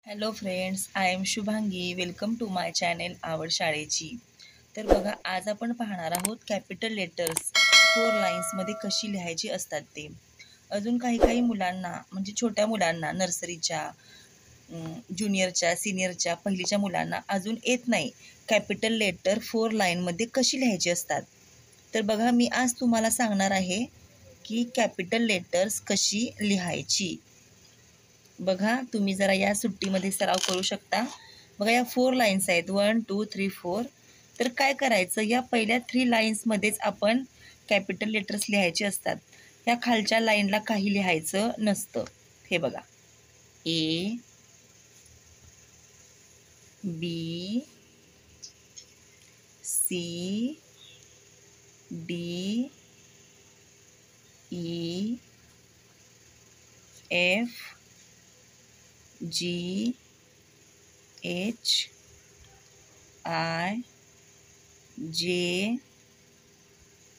Hello friends, I am Shubhangi. Welcome to my channel आवड शाळेची. तर बघा, आज आपण पाहणार आहोत कॅपिटल लेटर्स 4 लाईन्समध्ये कशी लिहायची असतात ते. अजून काही मुलांना म्हणजे छोट्या मुलांना नर्सरीच्या, ज्युनियरच्या, सिनियरच्या, पहिलीच्या मुलांना अजून येत नाही कॅपिटल लेटर 4 लाईनमध्ये कशी लिहायची असतात. तर बघा, मी आज तुम्हाला सांगणार आहे की कॅपिटल लेटर्स कशी लिहायची. बघा, तुम्ही जरा या सुट्टीमध्ये सराव करू शकता. बघा, या 4 लाईन्स आहेत, 1 2 3 4. तर काय करायचं, या पहिल्या 3 लाईन्समध्येच आपण कॅपिटल लेटर्स लिहायचे असतात. या खालच्या लाईनला काही लिहायचं नसतं. हे बघा, A B C D E F G H I J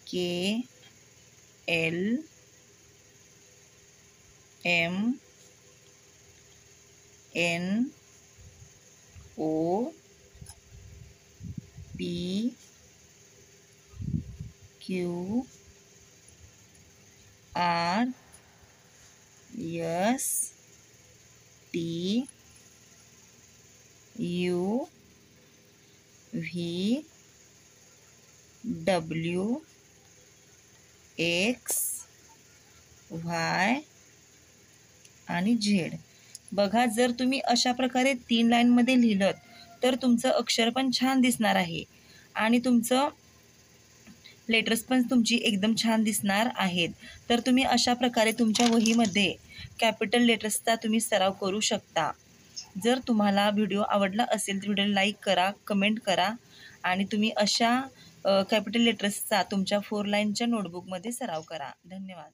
K L M N O P Q R S T U V W X Y आणि झेड. बघा, जर तुम्ही अशा प्रकारे 3 लाईनमध्ये लिहिलं तर तुमचं अक्षर पण छान दिसणार आहे आणि तुमचं लेटर्स पण तुमची एकदम छान दिसणार आहेत. तर तुम्ही अशा प्रकारे तुमच्या वहीमध्ये कॅपिटल लेटर्सचा तुम्ही सराव करू शकता. जर तुम्हाला व्हिडिओ आवडला असेल तर व्हिडिओला लाईक करा, कमेंट करा आणि तुम्ही अशा कॅपिटल लेटर्सचा तुमच्या 4 लाईनच्या नोटबुकमध्ये सराव करा. धन्यवाद.